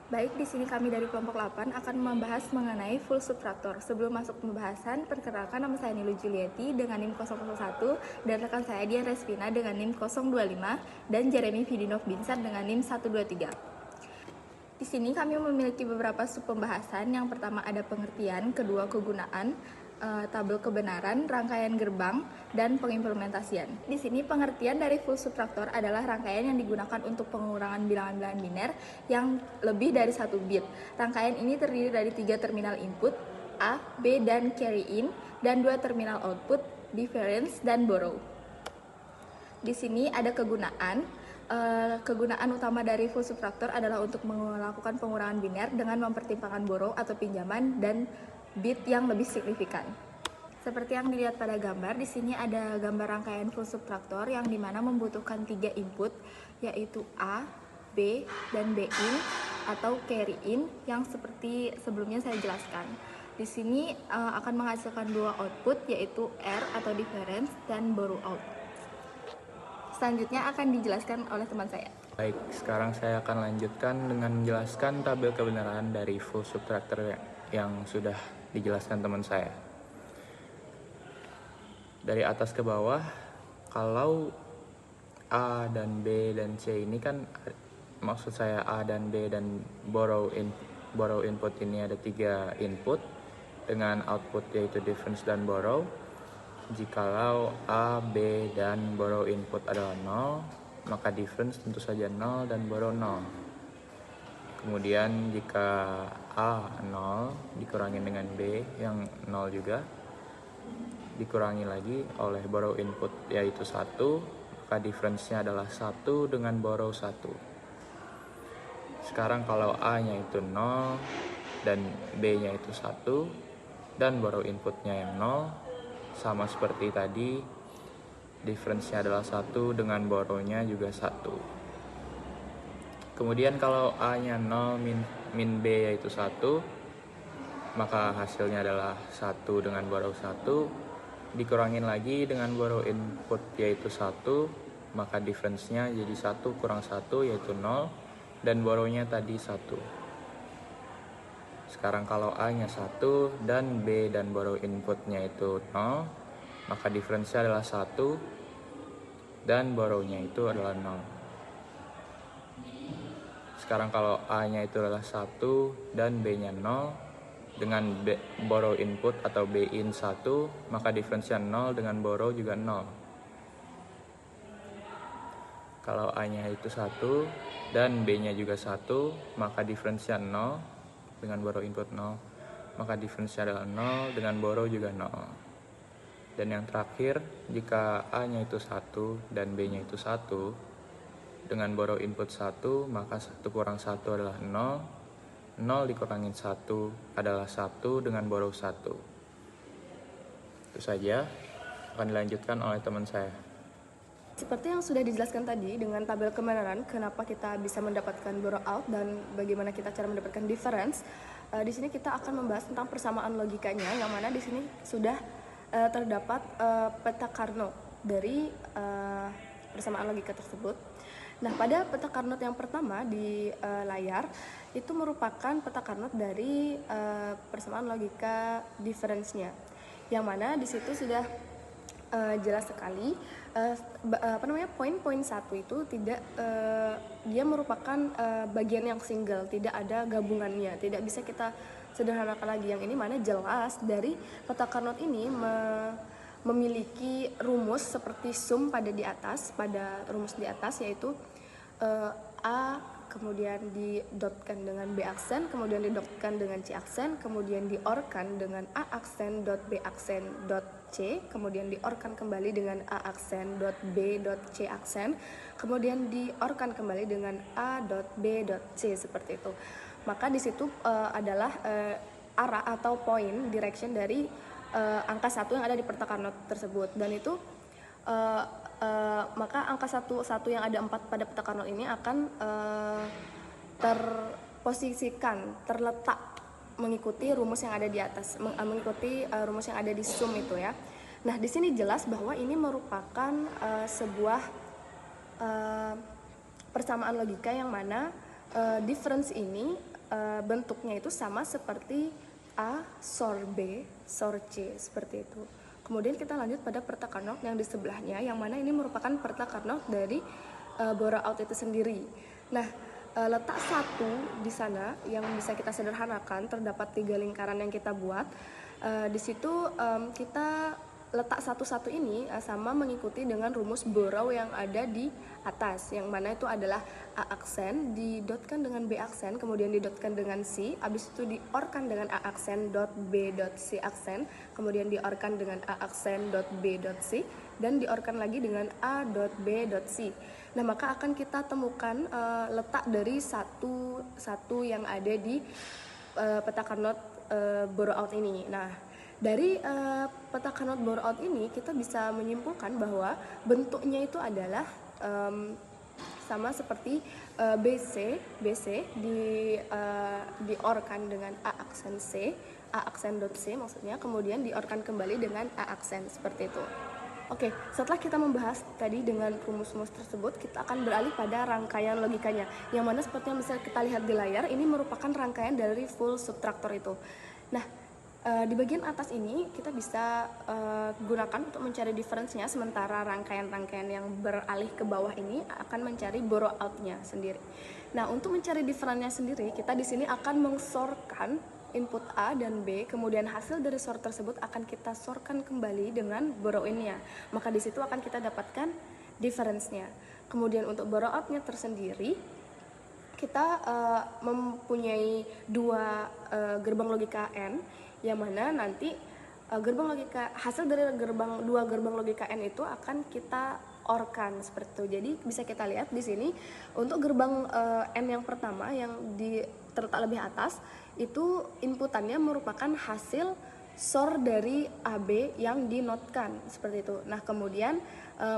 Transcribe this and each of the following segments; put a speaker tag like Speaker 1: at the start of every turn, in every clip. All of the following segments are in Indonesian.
Speaker 1: Baik, di sini kami dari kelompok 8 akan membahas mengenai full subtraktor. Sebelum masuk pembahasan, perkenalkan nama saya Nilu Julieti dengan NIM 001 dan rekan saya Dian Respina dengan NIM 025 dan Jeremy Vidinov Binsar dengan NIM 123. Di sini kami memiliki beberapa sub pembahasan. Yang pertama ada pengertian, kedua kegunaan, tabel kebenaran, rangkaian gerbang, dan pengimplementasian. Di sini pengertian dari full subtraktor adalah rangkaian yang digunakan untuk pengurangan bilangan-bilangan biner yang lebih dari 1 bit. Rangkaian ini terdiri dari 3 terminal input, A, B, dan carry in, dan 2 terminal output, difference, dan borrow. Di sini ada kegunaan. Kegunaan utama dari full subtraktor adalah untuk melakukan pengurangan biner dengan mempertimbangkan borrow atau pinjaman dan bit yang lebih signifikan. Seperti yang dilihat pada gambar, di sini ada gambar rangkaian full subtraktor yang dimana membutuhkan 3 input, yaitu A, B, dan B in atau carry in yang seperti sebelumnya saya jelaskan. Di sini akan menghasilkan 2 output, yaitu R atau difference dan borrow out. Selanjutnya akan dijelaskan oleh teman saya.
Speaker 2: Baik, sekarang saya akan lanjutkan dengan menjelaskan tabel kebenaran dari full subtractor yang sudah dijelaskan teman saya. Dari atas ke bawah, kalau A dan B dan C ini kan, maksud saya A dan B dan borrow input ini ada 3 input dengan output yaitu difference dan borrow. Jikalau A, B, dan borrow input adalah 0, maka difference tentu saja 0 dan borrow 0. Kemudian jika A 0 dikurangi dengan B yang 0 juga, dikurangi lagi oleh borrow input yaitu 1, maka difference-nya adalah 1 dengan borrow 1. Sekarang kalau A-nya itu 0 dan B-nya itu 1 dan borrow inputnya yang 0, sama seperti tadi, difference-nya adalah 1 dengan borrow-nya juga 1. Kemudian kalau A-nya 0 min B yaitu 1, maka hasilnya adalah 1 dengan borrow 1, dikurangin lagi dengan borrow input yaitu 1, maka difference-nya jadi 1 kurang 1 yaitu 0, dan borrow-nya tadi 1. Sekarang kalau A-nya 1 dan B dan borrow inputnya itu 0, maka difference-nya adalah 1 dan borrow-nya itu adalah 0. Sekarang kalau A-nya itu adalah 1 dan B-nya 0, dengan borrow input atau B in 1, maka difference-nya 0 dengan borrow juga 0. Kalau A-nya itu 1 dan B-nya juga 1, maka difference-nya 0 dengan borrow input 0, maka difference-nya adalah 0 dengan borrow juga 0. Dan yang terakhir, jika A-nya itu 1 dan B-nya itu 1, dengan borrow input 1, maka 1 kurang 1 adalah 0, 0 dikurangin 1 adalah 1 dengan borrow 1. Itu saja, akan dilanjutkan oleh teman saya.
Speaker 3: Seperti yang sudah dijelaskan tadi dengan tabel kebenaran, kenapa kita bisa mendapatkan borrow out dan bagaimana kita cara mendapatkan difference. Di sini kita akan membahas tentang persamaan logikanya, yang mana di sini sudah terdapat peta Carnot dari persamaan logika tersebut. Nah, pada peta Carnot yang pertama di layar itu merupakan peta Carnot dari persamaan logika difference-nya, yang mana di situ sudah jelas sekali poin-poin 1 itu tidak dia merupakan bagian yang single, tidak ada gabungannya, tidak bisa kita sederhanakan lagi. Yang ini mana jelas dari peta Carnot ini memiliki rumus seperti sum pada rumus di atas, yaitu A kemudian didotkan dengan B aksen, kemudian didotkan dengan C aksen, kemudian diorkan dengan A aksen dot B aksen dot C, kemudian diorkan kembali dengan A aksen dot B dot C aksen, kemudian diorkan kembali dengan A dot B dot C, seperti itu. Maka di situ adalah arah atau point direction dari angka 1 yang ada di peta Carnot tersebut, dan itu maka angka 1 yang ada 4 pada peta Carnot ini akan terletak mengikuti rumus yang ada di atas, mengikuti rumus yang ada di sum itu ya. Nah, di sini jelas bahwa ini merupakan sebuah persamaan logika yang mana difference ini bentuknya itu sama seperti A, SOR B, SOR C, seperti itu. Kemudian kita lanjut pada peta Carnot yang di sebelahnya, yang mana ini merupakan peta Carnot dari borough itu sendiri. Nah, letak satu di sana yang bisa kita sederhanakan, terdapat 3 lingkaran yang kita buat. Di situ kita letak satu-satu ini sama mengikuti dengan rumus borough yang ada di atas, yang mana itu adalah A aksen didotkan dengan B aksen, kemudian didotkan dengan C, habis itu diorkan dengan A aksen dot B dot C aksen, kemudian diorkan dengan A aksen dot B dot C, dan diorkan lagi dengan A dot B dot C. Nah, maka akan kita temukan letak dari satu yang ada di peta Carnot borough ini. Nah, dari peta Carnot borough ini kita bisa menyimpulkan bahwa bentuknya itu adalah sama seperti BC diorkan dengan A aksen C, A aksen dot C maksudnya, kemudian diorkan kembali dengan A aksen, seperti itu. Oke, setelah kita membahas tadi dengan rumus-rumus tersebut, kita akan beralih pada rangkaian logikanya, yang mana seperti yang bisa kita lihat di layar, ini merupakan rangkaian dari full subtractor itu. Nah, di bagian atas ini kita bisa gunakan untuk mencari difference-nya, sementara rangkaian-rangkaian yang beralih ke bawah ini akan mencari borrow out-nya sendiri. Nah, untuk mencari difference-nya sendiri, kita di sini akan mengsorkan input A dan B, kemudian hasil dari sort tersebut akan kita sortkan kembali dengan borrow in-nya. Maka di situ akan kita dapatkan difference-nya. Kemudian untuk borrow out-nya tersendiri, kita mempunyai gerbang logika N, yang mana nanti hasil dari dua gerbang logika N itu akan kita orkan seperti itu. Jadi bisa kita lihat di sini untuk gerbang N yang pertama yang terletak lebih atas, itu inputannya merupakan hasil SOR dari AB yang dinotkan seperti itu. Nah, kemudian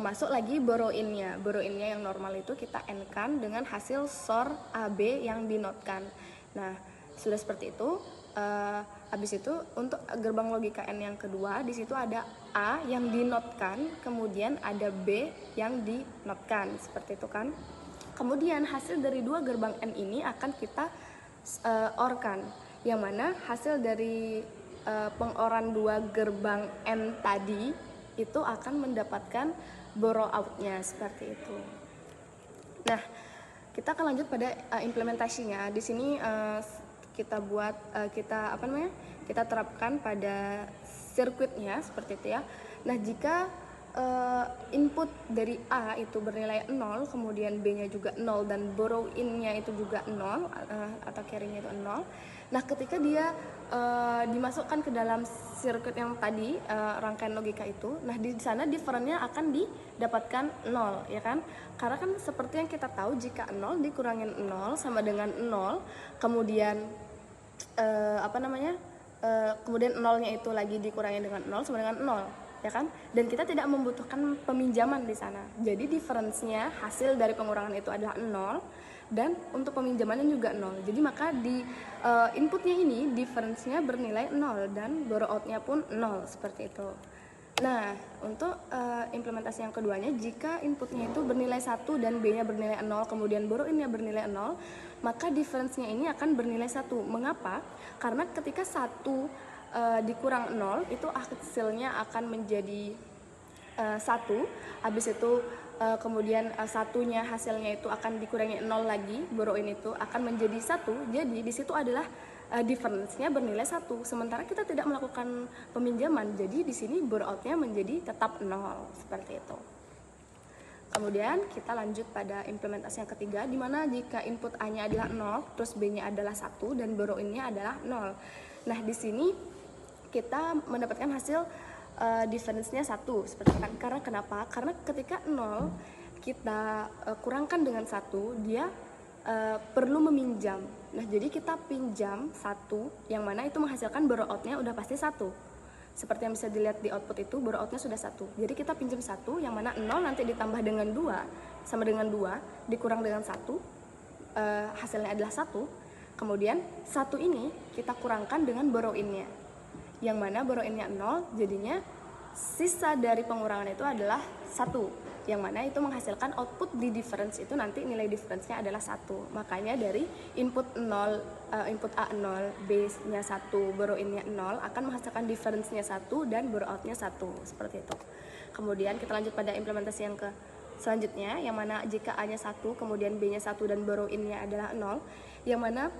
Speaker 3: masuk lagi borrow in-nya. Borrow in-nya yang normal itu kita N-kan dengan hasil SOR AB yang dinotkan. Nah, sudah seperti itu. Habis itu untuk gerbang logika N yang kedua, di situ ada A yang dinotkan, kemudian ada B yang dinotkan, seperti itu kan. Kemudian hasil dari dua gerbang N ini akan kita orkan, yang mana hasil dari pengoran dua gerbang N tadi itu akan mendapatkan borrow out-nya, seperti itu. Nah, kita akan lanjut pada implementasinya. Di sini kita terapkan pada sirkuitnya seperti itu ya. Nah, jika input dari A itu bernilai 0, kemudian B-nya juga 0 dan borrow in-nya itu juga 0 atau carry-nya itu 0. Nah, ketika dia dimasukkan ke dalam sirkuit yang tadi, rangkaian logika itu, nah di sana difference-nya akan didapatkan 0, ya kan? Karena kan seperti yang kita tahu, jika 0 dikurangin 0 sama dengan 0, kemudian kemudian 0-nya itu lagi dikurangi dengan 0 sama dengan 0, ya kan? Dan kita tidak membutuhkan peminjaman di sana. Jadi difference-nya, hasil dari pengurangan itu adalah 0, dan untuk peminjamannya juga 0. Jadi maka di inputnya ini difference-nya bernilai 0 dan borrow out-nya pun 0, seperti itu. Nah, untuk implementasi yang keduanya, jika inputnya itu bernilai 1 dan B-nya bernilai 0, kemudian borrow in-nya bernilai 0, maka difference-nya ini akan bernilai 1. Mengapa? Karena ketika 1 dikurang 0, itu hasilnya akan menjadi 1. Habis itu kemudian satunya hasilnya itu akan dikurangi 0 lagi, borrow in itu akan menjadi 1. Jadi di situ adalah difference-nya bernilai 1. Sementara kita tidak melakukan peminjaman, jadi di sini borrow out-nya menjadi tetap 0, seperti itu. Kemudian kita lanjut pada implementasi yang ketiga, di mana jika input A-nya adalah 0, terus B-nya adalah 1 dan borrow in-nya adalah 0. Nah, di sini kita mendapatkan hasil difference-nya 1, seperti itu. Karena kenapa? Karena ketika 0 kita kurangkan dengan 1, dia perlu meminjam. Nah, jadi kita pinjam 1, yang mana itu menghasilkan borrow out-nya udah pasti 1. Seperti yang bisa dilihat di output itu, borrow out-nya sudah 1. Jadi kita pinjam 1, yang mana 0 nanti ditambah dengan 2 sama dengan 2 dikurang dengan 1, hasilnya adalah 1. Kemudian 1 ini kita kurangkan dengan borrow in-nya, yang mana borrow in-nya 0, jadinya sisa dari pengurangan itu adalah 1. yang mana itu menghasilkan output di difference itu nanti nilai difference-nya adalah 1. Makanya dari input 0, input A 0, B-nya 1, borrow in-nya 0 akan menghasilkan difference-nya 1 dan borrow out-nya 1, seperti itu. Kemudian kita lanjut pada implementasi yang selanjutnya, yang mana jika A-nya 1, kemudian B-nya 1 dan borrow in-nya adalah 0, yang mana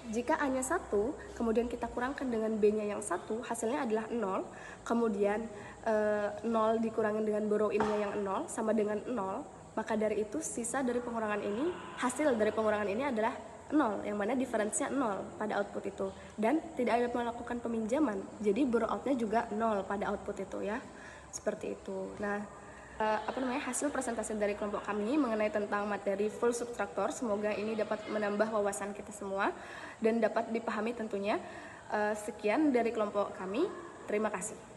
Speaker 3: jika A-nya 1, kemudian kita kurangkan dengan B-nya yang 1, hasilnya adalah 0, kemudian 0 dikurangin dengan borrow in-nya yang 0 sama dengan 0, maka dari itu sisa dari pengurangan ini, hasil dari pengurangan ini adalah 0, yang mana difference-nya 0 pada output itu, dan tidak ada melakukan peminjaman, jadi borrow out-nya juga 0 pada output itu ya, seperti itu. Nah, hasil presentasi dari kelompok kami mengenai tentang materi full subtractor, semoga ini dapat menambah wawasan kita semua dan dapat dipahami tentunya. Sekian dari kelompok kami, terima kasih.